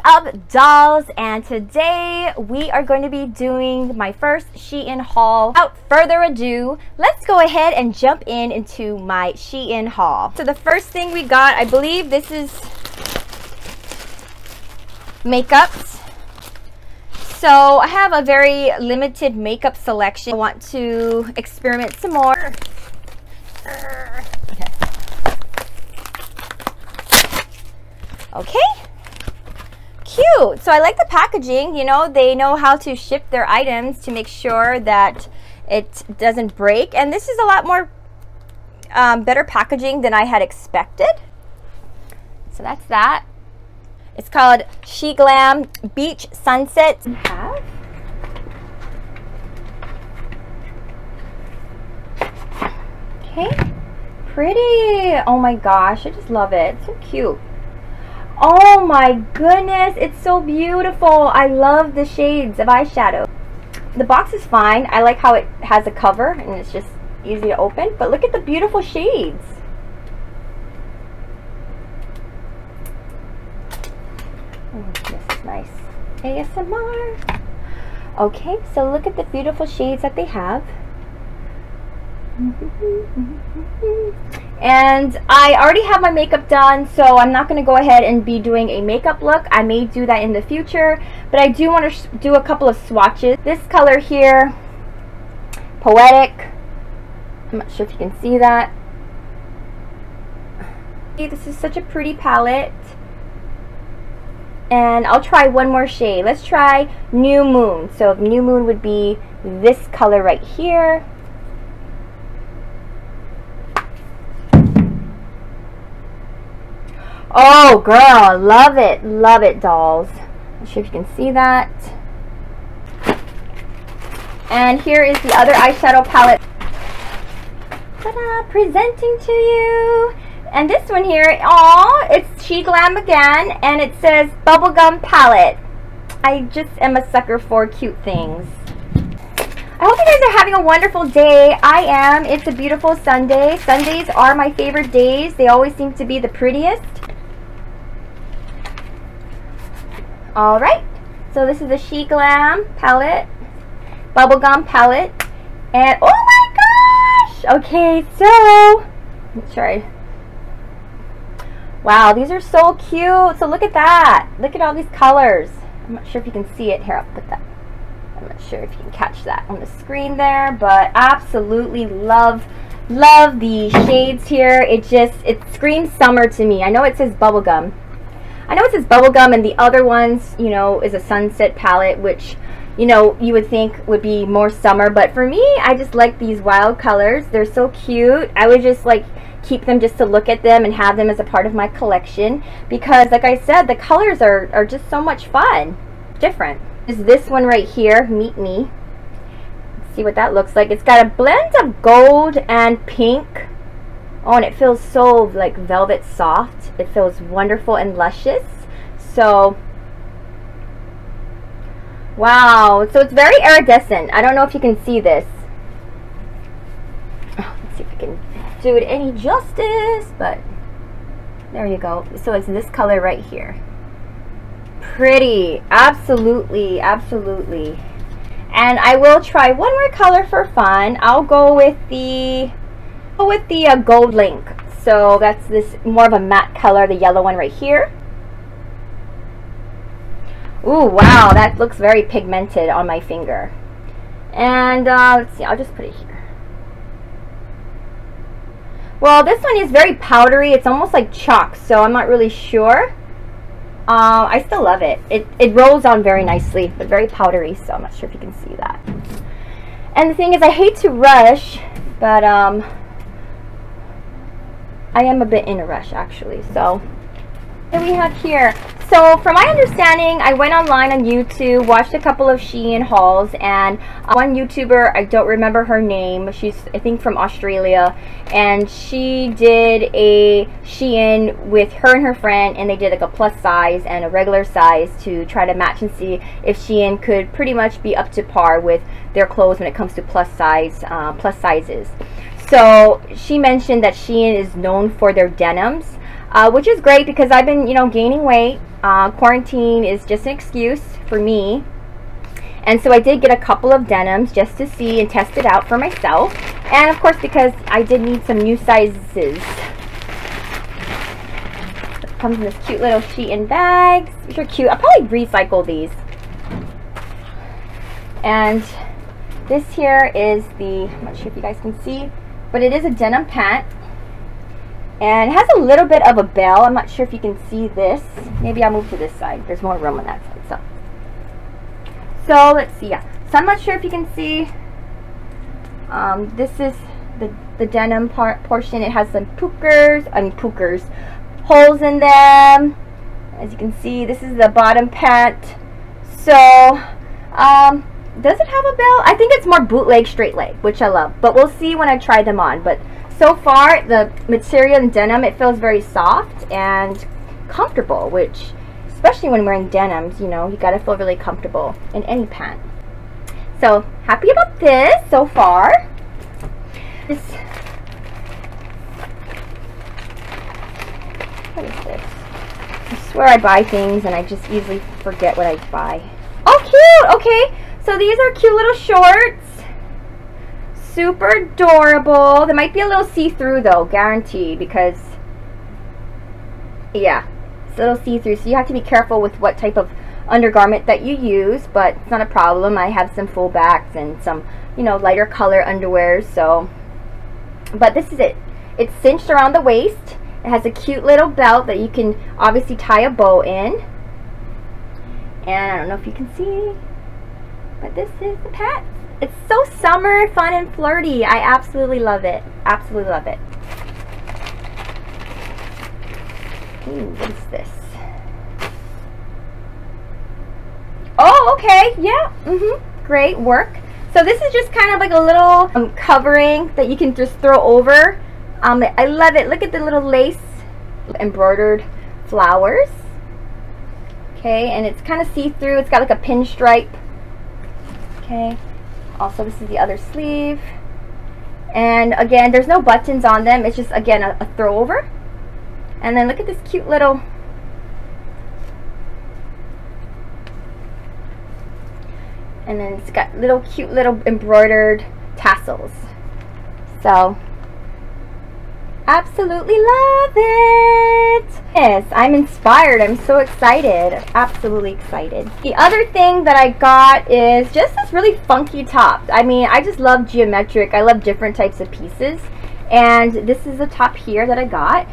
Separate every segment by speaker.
Speaker 1: up, dolls? And today we are going to be doing my first SHEIN haul. Without further ado, let's go ahead and jump into my SHEIN haul. So the first thing we got, I believe this is makeups. So I have a very limited makeup selection. I want to experiment some more. Okay. Cute. So I like the packaging. You know, they know how to ship their items to make sure that it doesn't break. And this is a lot more better packaging than I had expected. So that's that. It's called She Glam Beach Sunset. Okay. Pretty. Oh my gosh, I just love it. It's so cute. Oh my goodness, it's so beautiful. I love the shades of eyeshadow. The box is fine. I like how it has a cover and it's just easy to open. But look at the beautiful shades. Oh, this is nice. ASMR. Okay, so look at the beautiful shades that they have. And I already have my makeup done, so I'm not going to go ahead and be doing a makeup look. I may do that in the future, but I do want to do a couple of swatches. This color here, Poetic. I'm not sure if you can see that. This is such a pretty palette. And I'll try one more shade. Let's try New Moon. So New Moon would be this color right here. Oh girl, love it, dolls. Not sure if you can see that. And here is the other eyeshadow palette. Ta-da, presenting to you. And this one here, aw, it's She Glam again, and it says Bubblegum Palette. I just am a sucker for cute things. I hope you guys are having a wonderful day. I am. It's a beautiful Sunday. Sundays are my favorite days. They always seem to be the prettiest. Alright, so this is the She Glam palette, Bubblegum palette, and oh my gosh! Okay, so, let's try. Wow, these are so cute. So look at that. Look at all these colors. I'm not sure if you can see it. Here, I'll put that. I'm not sure if you can catch that on the screen there, but absolutely love the shades here. It screams summer to me. I know it says bubblegum. And the other ones, you know, is a sunset palette, which, you know, you would think would be more summer. But for me, I just like these wild colors. They're so cute. I would just like keep them just to look at them and have them as a part of my collection. Because, like I said, the colors are just so much fun. Different. Is this one right here, Meet Me. Let's see what that looks like. It's got a blend of gold and pink. Oh, and it feels so like velvet soft. It feels wonderful and luscious. So, wow. So it's very iridescent. I don't know if you can see this. Oh, let's see if I can do it any justice. But there you go. So it's this color right here. Pretty. Absolutely, absolutely. And I will try one more color for fun. I'll go with the gold link. So that's this more of a matte color, the yellow one right here. Ooh, wow, that looks very pigmented on my finger. And let's see, I'll just put it here. Well, this one is very powdery. It's almost like chalk, so I'm not really sure. I still love it. It rolls on very nicely, but very powdery, so I'm not sure if you can see that. And the thing is, I hate to rush, but I am a bit in a rush actually. So here we have here. So from my understanding, I went online on YouTube, watched a couple of SHEIN hauls, and one YouTuber, I don't remember her name, she's I think from Australia, and she did a SHEIN with her and her friend, and they did like a plus size and a regular size to try to match and see if SHEIN could pretty much be up to par with their clothes when it comes to plus sizes. So she mentioned that SHEIN is known for their denims. which is great because I've been, you know, gaining weight. Quarantine is just an excuse for me. And so I did get a couple of denims just to see and test it out for myself. And of course, because I did need some new sizes. It comes in this cute little SHEIN bags, which are cute. I'll probably recycle these. And this here is the, I'm not sure if you guys can see, but it is a denim pant. And it has a little bit of a bell. I'm not sure if you can see this. Maybe I'll move to this side. There's more room on that side. So let's see. Yeah. So I'm not sure if you can see. This is the denim portion. It has some pokers, holes in them. As you can see, this is the bottom pant. So, does it have a bell? I think it's more bootleg straight leg, which I love. But we'll see when I try them on. But so far, the material in denim, it feels very soft and comfortable, which, especially when wearing denims, you know, you gotta feel really comfortable in any pant. So, happy about this so far. What is this? I swear I buy things and I just easily forget what I buy. Oh, cute! Okay, so these are cute little shorts. Super adorable. They might be a little see-through though, guaranteed, because yeah, it's a little see-through, so you have to be careful with what type of undergarment that you use, but it's not a problem. I have some full backs and some, you know, lighter color underwear. So, but this is it. It's cinched around the waist. It has a cute little belt that you can obviously tie a bow in. And I don't know if you can see, but this is the pants. It's so summer, fun, and flirty. I absolutely love it. Absolutely love it. Ooh, what is this? Oh, okay. Yeah. Great work. So this is just kind of like a little covering that you can just throw over. I love it. Look at the little lace embroidered flowers. Okay, and it's kind of see-through. It's got like a pinstripe. Okay. Also, this is the other sleeve. And again, there's no buttons on them. It's just, again, a throw over. And then look at this cute little, and then it's got little cute little embroidered tassels. So, absolutely love it. Yes, I'm inspired. I'm so excited. Absolutely excited. The other thing that I got is just this really funky top. I mean, I just love geometric. I love different types of pieces. And this is the top here that I got.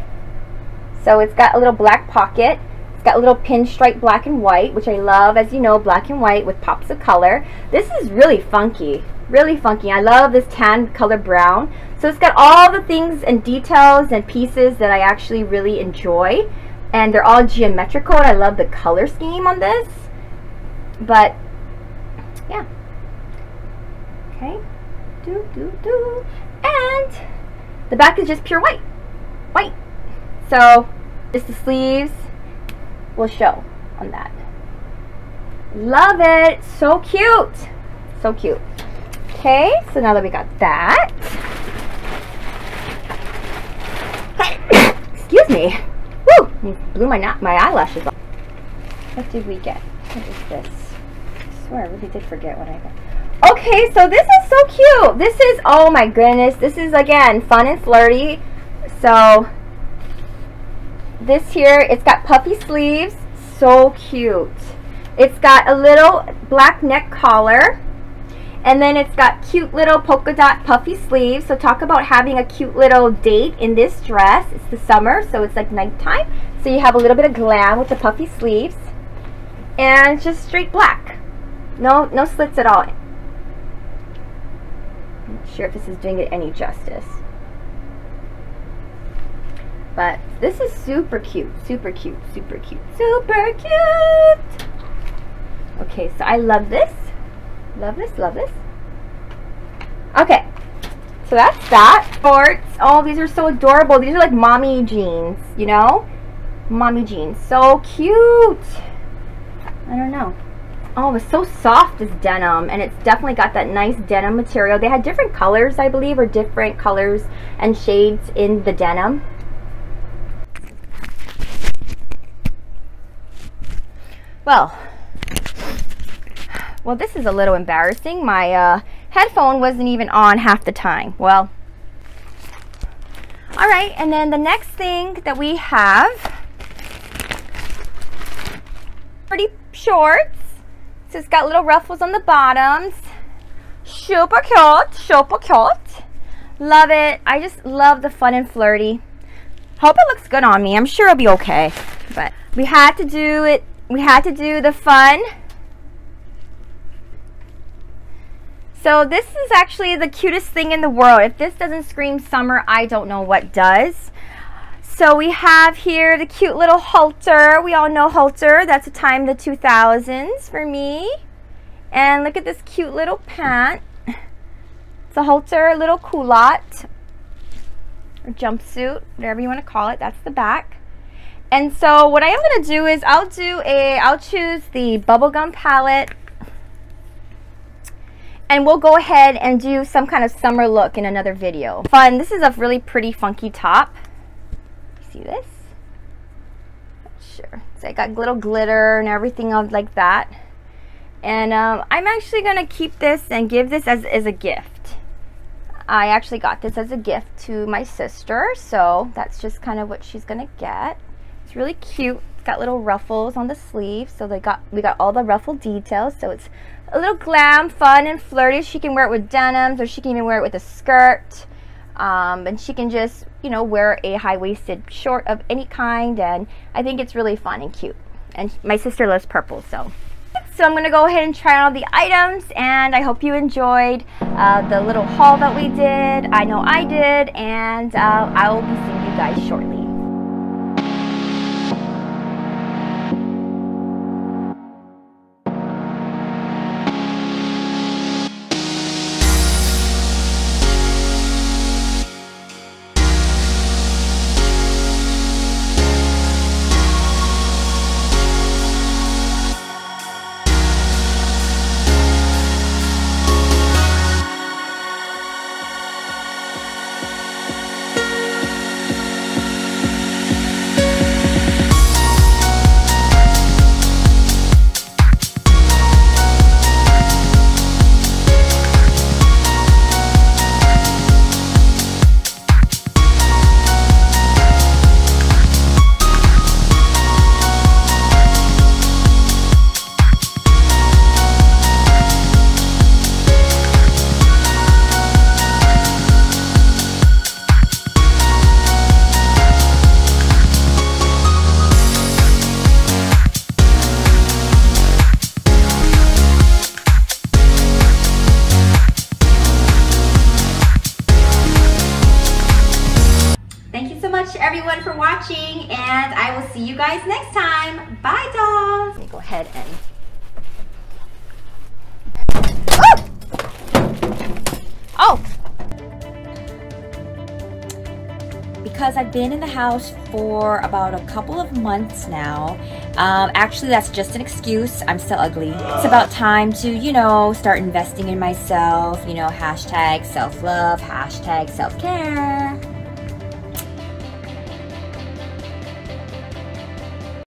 Speaker 1: So it's got a little black pocket. It's got a little pinstripe black and white, which I love. As you know, black and white with pops of color. This is really funky. Really funky. I love this tan color brown. So it's got all the things and details and pieces that I actually really enjoy. And they're all geometrical. And I love the color scheme on this. But, yeah. Okay. And the back is just pure white. White. So, just the sleeves will show on that. Love it. So cute. So cute. Okay, so now that we got that. Excuse me. Woo! Blew my eyelashes off. What did we get? What is this? I swear I really did forget what I got. Okay, so this is so cute. This is, oh my goodness. This is, again, fun and flirty. So, this here, it's got puffy sleeves. So cute. It's got a little black neck collar. And then it's got cute little polka dot puffy sleeves. So talk about having a cute little date in this dress. It's the summer, so it's like nighttime. So you have a little bit of glam with the puffy sleeves. And just straight black. No slits at all. I'm not sure if this is doing it any justice. But this is super cute. Super cute. Super cute. Super cute! Okay, so I love this. Love this, love this. Okay, so that's that. Shorts. Oh, these are so adorable. These are like mommy jeans, you know? Mommy jeans. So cute. I don't know. Oh, it's so soft, this denim. And it's definitely got that nice denim material. They had different colors, I believe, or different colors and shades in the denim. Well, this is a little embarrassing. My headphone wasn't even on half the time. Well, all right, and then the next thing that we have, pretty shorts. So it's got little ruffles on the bottoms. Super cute, super cute. Love it. I just love the fun and flirty. Hope it looks good on me. I'm sure it'll be okay. But we had to do it. We had to do the fun. So this is actually the cutest thing in the world. If this doesn't scream summer, I don't know what does. So we have here the cute little halter. We all know halter. That's a time the 2000s for me. And look at this cute little pant. It's a halter, little culotte or jumpsuit, whatever you want to call it. That's the back. And so what I am going to do is I'll choose the bubblegum palette, and we'll go ahead and do some kind of summer look in another video. Fun. This is a really pretty funky top. See this? Sure. So I got little glitter and everything like that. And I'm actually going to keep this and give this as a gift. I actually got this as a gift to my sister, so that's just kind of what she's going to get. It's really cute. It's got little ruffles on the sleeves, so we got all the ruffle details, so it's a little glam, fun, and flirty. She can wear it with denims, or she can even wear it with a skirt. And she can just, you know, wear a high-waisted short of any kind, and I think it's really fun and cute. And my sister loves purple, so I'm going to go ahead and try on all the items, and I hope you enjoyed the little haul that we did. I know I did, and I will be seeing you guys shortly. Everyone for watching, and I will see you guys next time. Bye, dolls. Let me go ahead and because I've been in the house for about a couple of months now. Actually, that's just an excuse. I'm still ugly. It's about time to, you know, start investing in myself, you know, hashtag self-love, hashtag self-care.